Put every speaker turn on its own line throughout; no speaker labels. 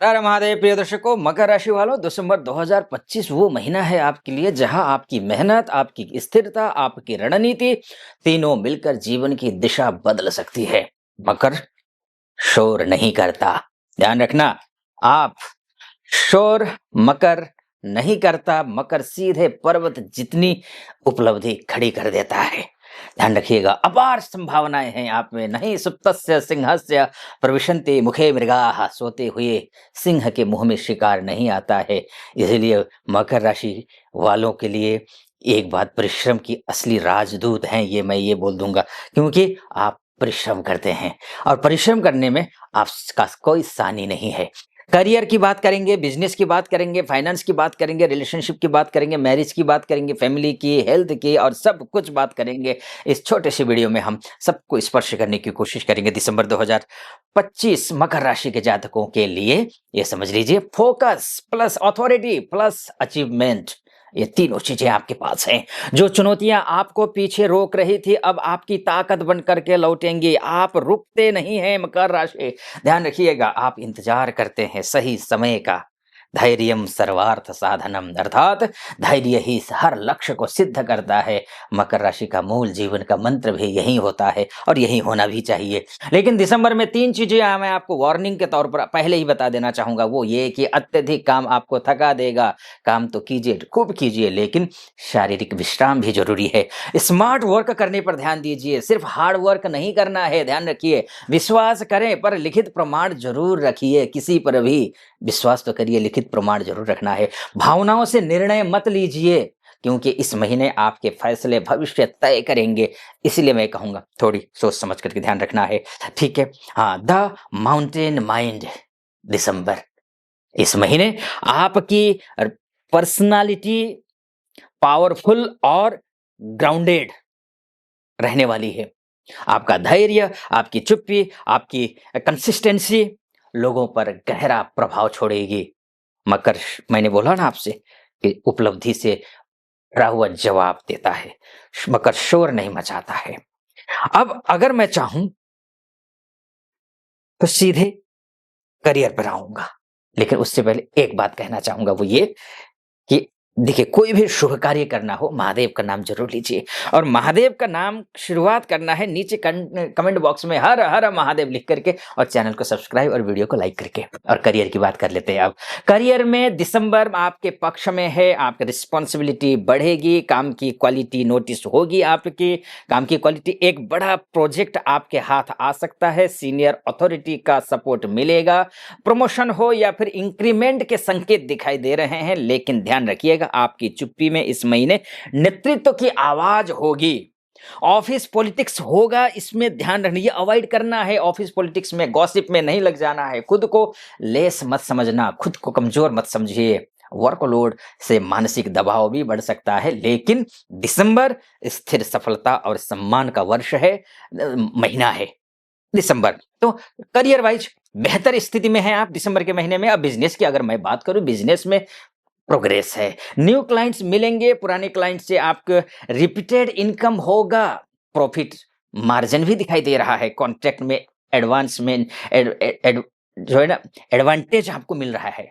हर महादेव प्रिय दर्शकों, मकर राशि वालों, दिसंबर 2025 वो महीना है आपके लिए जहां आपकी मेहनत, आपकी स्थिरता, आपकी रणनीति तीनों मिलकर जीवन की दिशा बदल सकती है। मकर शोर नहीं करता। ध्यान रखना, आप शोर मकर नहीं करता। मकर सीधे पर्वत जितनी उपलब्धि खड़ी कर देता है। ध्यान रखिएगा, अपार संभावनाएं हैं आप में। नहीं सुप्तस्य सिंहस्य प्रविशन्ति मुखे मृगाः, सोते हुए सिंह के मुंह में शिकार नहीं आता है। इसलिए मकर राशि वालों के लिए एक बात, परिश्रम की असली राजदूत हैं ये, मैं ये बोल दूंगा, क्योंकि आप परिश्रम करते हैं और परिश्रम करने में आपका कोई सानी नहीं है। करियर की बात करेंगे, बिजनेस की बात करेंगे, फाइनेंस की बात करेंगे, रिलेशनशिप की बात करेंगे, मैरिज की बात करेंगे, फैमिली की, हेल्थ की और सब कुछ बात करेंगे। इस छोटे से वीडियो में हम सबको स्पर्श करने की कोशिश करेंगे। दिसंबर 2025 मकर राशि के जातकों के लिए ये समझ लीजिए, focus plus authority plus achievement, ये तीनों चीजें आपके पास हैं। जो चुनौतियां आपको पीछे रोक रही थी, अब आपकी ताकत बन करके लौटेंगी। आप रुकते नहीं हैं मकर राशि। ध्यान रखिएगा, आप इंतजार करते हैं सही समय का। धैर्यम सर्वार्थ साधनम, अर्थात धैर्य ही हर लक्ष्य को सिद्ध करता है। मकर राशि का मूल जीवन का मंत्र भी यही होता है और यही होना भी चाहिए। लेकिन दिसंबर में तीन चीजें मैं आपको वार्निंग के तौर पर पहले ही बता देना चाहूंगा। वो ये कि अत्यधिक काम आपको थका देगा। काम तो कीजिए, खूब कीजिए, लेकिन शारीरिक विश्राम भी जरूरी है। स्मार्ट वर्क करने पर ध्यान दीजिए, सिर्फ हार्ड वर्क नहीं करना है। ध्यान रखिए, विश्वास करें पर लिखित प्रमाण जरूर रखिए। किसी पर भी विश्वास तो करिए, लिखित प्रमाण जरूर रखना है। भावनाओं से निर्णय मत लीजिए, क्योंकि इस महीने आपके फैसले भविष्य तय करेंगे। इसलिए मैं कहूंगा, थोड़ी सोच समझ करके ध्यान रखना है। ठीक है। हाँ, द माउंटेन माइंड, दिसंबर इस महीने आपकी पर्सनालिटी पावरफुल और ग्राउंडेड रहने वाली है। आपका धैर्य, आपकी चुप्पी, आपकी कंसिस्टेंसी लोगों पर गहरा प्रभाव छोड़ेगी। मैंने बोला ना आपसे कि उपलब्धि से डरा हुआ जवाब देता है। मकर शोर नहीं मचाता है। अब अगर मैं चाहूं तो सीधे करियर पर आऊंगा, लेकिन उससे पहले एक बात कहना चाहूंगा, वो ये कि देखिए, कोई भी शुभ कार्य करना हो, महादेव का नाम जरूर लीजिए। और महादेव का नाम शुरुआत करना है नीचे कमेंट बॉक्स में हर हर महादेव लिख करके, और चैनल को सब्सक्राइब और वीडियो को लाइक करके। और करियर की बात कर लेते हैं। अब करियर में दिसंबर आपके पक्ष में है। आपकी रिस्पॉन्सिबिलिटी बढ़ेगी, काम की क्वालिटी नोटिस होगी। आपकी काम की क्वालिटी, एक बड़ा प्रोजेक्ट आपके हाथ आ सकता है। सीनियर अथॉरिटी का सपोर्ट मिलेगा। प्रमोशन हो या फिर इंक्रीमेंट के संकेत दिखाई दे रहे हैं। लेकिन ध्यान रखिएगा, आपकी चुप्पी में इस महीने नेतृत्व की आवाज होगी। ऑफिस पॉलिटिक्स होगा, इसमें ध्यान रखना, ये अवॉइड करना है। ऑफिस पॉलिटिक्स में, गॉसिप में नहीं लग जाना है। खुद को लेस मत समझना, खुद को कमजोर मत समझिए। वर्कलोड से मानसिक दबाव भी बढ़ सकता है। लेकिन दिसंबर स्थिर सफलता और सम्मान का वर्ष है, महीना है दिसंबर। तो करियर वाइज बेहतर स्थिति में है आप दिसंबर के महीने में। अब बिजनेस की अगर मैं बात करूं, बिजनेस में प्रोग्रेस है। न्यू क्लाइंट्स मिलेंगे, पुराने क्लाइंट से आपको रिपीटेड इनकम होगा। प्रॉफिट मार्जिन भी दिखाई दे रहा है। कॉन्ट्रैक्ट में एडवांसमेंट, जो है ना, एडवांटेज आपको मिल रहा है।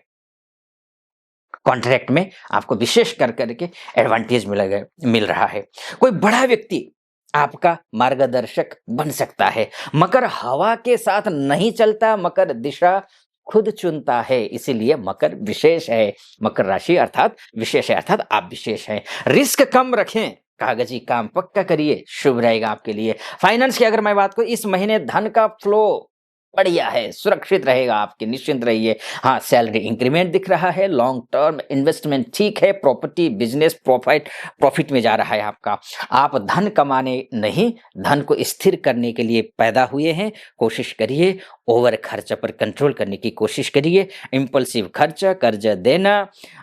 कॉन्ट्रैक्ट में आपको विशेष कर करके एडवांटेज मिल रहा है। कोई बड़ा व्यक्ति आपका मार्गदर्शक बन सकता है। मकर हवा के साथ नहीं चलता, मकर दिशा खुद चुनता है। इसीलिए मकर विशेष है। मकर राशि अर्थात विशेष है, अर्थात आप विशेष हैं। रिस्क कम रखें, कागजी काम पक्का करिए, शुभ रहेगा आपके लिए। फाइनेंस की अगर मैं बात करूं, इस महीने धन का फ्लो बढ़िया है, सुरक्षित रहेगा आपके, निश्चिंत रहिए। हाँ, सैलरी इंक्रीमेंट दिख रहा है। लॉन्ग टर्म इन्वेस्टमेंट ठीक है। प्रॉपर्टी बिजनेस प्रॉफिट में जा रहा है आपका। आप धन कमाने नहीं, धन को स्थिर करने के लिए पैदा हुए हैं। कोशिश करिए, ओवर खर्च पर कंट्रोल करने की कोशिश करिए। इम्पल्सिव खर्चा, कर्जा देना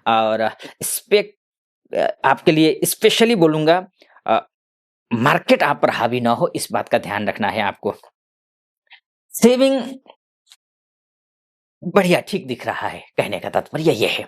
और स्पेक आपके लिए स्पेशली बोलूंगा, मार्केट आप पर हावी ना हो, इस बात का ध्यान रखना है आपको। सेविंग बढ़िया, ठीक दिख रहा है, कहने का तात्पर्य ये है।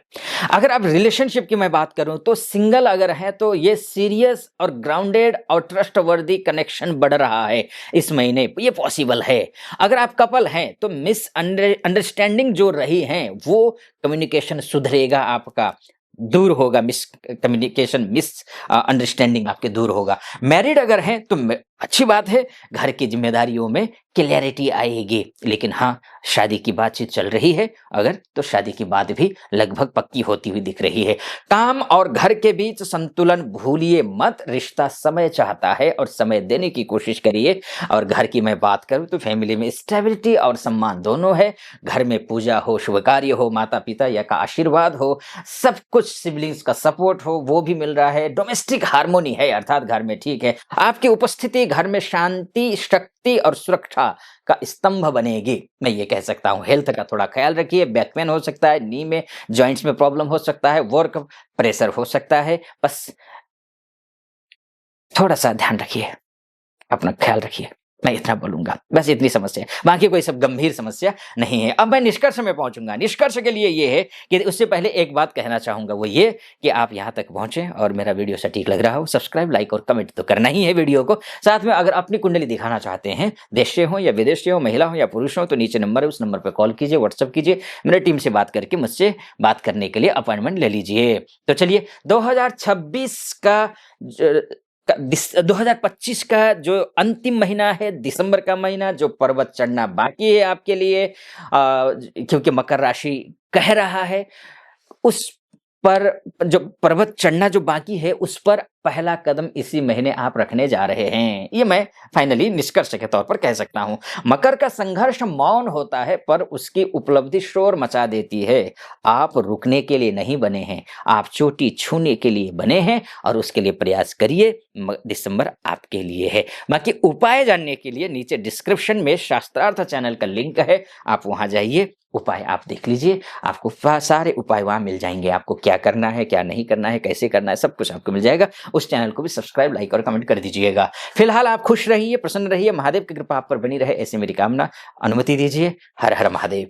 अगर अब रिलेशनशिप की मैं बात करूँ तो सिंगल अगर हैं तो ये सीरियस और ग्राउंडेड और ट्रस्टवर्दी कनेक्शन बढ़ रहा है इस महीने, ये पॉसिबल है। अगर आप कपल हैं तो अंडरस्टैंडिंग जो रही हैं वो कम्युनिकेशन सुधरेगा आपका, दूर होगा मिस कम्युनिकेशन, मिस अंडरस्टैंडिंग आपके दूर होगा। मैरिड अगर हैं तो अच्छी बात है, घर की ज़िम्मेदारियों में क्लैरिटी आएगी। लेकिन हाँ, शादी की बातचीत चल रही है अगर, तो शादी की बात भी लगभग पक्की होती हुई दिख रही है। काम और घर के बीच संतुलन भूलिए मत, रिश्ता समय चाहता है और समय देने की कोशिश करिए। और घर की मैं बात करूँ तो फैमिली में स्टेबिलिटी और सम्मान दोनों है। घर में पूजा हो, शुभ कार्य हो, माता-पिता या का आशीर्वाद हो, सब कुछ सिबलिंग्स का सपोर्ट हो, वो भी मिल रहा है। डोमेस्टिक हार्मोनी है, अर्थात घर में ठीक है। आपकी उपस्थिति घर में शांति, शक्ति और सुरक्षा का स्तंभ बनेगी, मैं ये कह सकता हूँ। हेल्थ का थोड़ा ख्याल रखिए, बैक पेन हो सकता है, नी में, जॉइंट्स में प्रॉब्लम हो सकता है, वर्क प्रेशर हो सकता है। बस थोड़ा-सा ध्यान रखिए, अपना ख्याल रखिए। मैं इतना बोलूँगा, बस इतनी समस्या है, बाकी कोई सब गंभीर समस्या नहीं है। अब मैं निष्कर्ष में पहुँचूँगा, निष्कर्ष के लिए ये है कि उससे पहले एक बात कहना चाहूँगा, वो ये कि आप यहाँ तक पहुँचे और मेरा वीडियो सटीक लग रहा हो, सब्सक्राइब, लाइक और कमेंट तो करना ही है वीडियो को। साथ में अगर अपनी कुंडली दिखाना चाहते हैं, देश से हो या विदेश से हो, महिला हो या पुरुष हो, तो नीचे नंबर है, उस नंबर पे कॉल कीजिए, व्हाट्सएप कीजिए, मेरी टीम से बात करके मुझसे बात करने के लिए अपॉइंटमेंट ले लीजिए। तो चलिए 2026 का ज 2025 का जो अंतिम महीना है, दिसंबर का महीना, जो पर्वत चढ़ना बाकी है आपके लिए, क्योंकि मकर राशि कह रहा है, उस पर जो पर्वत चढ़ना जो बाकी है, उस पर पहला कदम इसी महीने आप रखने जा रहे हैं। ये मैं फाइनली निष्कर्ष के तौर पर कह सकता हूँ। मकर का संघर्ष मौन होता है, पर उसकी उपलब्धि शोर मचा देती है। आप रुकने के लिए नहीं बने हैं, आप चोटी छूने के लिए बने हैं और उसके लिए प्रयास करिए। दिसंबर आपके लिए है। बाकी उपाय जानने के लिए नीचे डिस्क्रिप्शन में शास्त्रार्थ चैनल का लिंक है, आप वहाँ जाइए, उपाय आप देख लीजिए। आपको सारे उपाय वहाँ मिल जाएँगे। आपको क्या करना है, क्या नहीं करना है, कैसे करना है, सब कुछ आपको मिल जाएगा। उस चैनल को भी सब्सक्राइब, लाइक और कमेंट कर दीजिएगा। फिलहाल आप खुश रहिए, प्रसन्न रहिए, महादेव की कृपा आप पर बनी रहे, ऐसी मेरी कामना। अनुमति दीजिए। हर हर महादेव।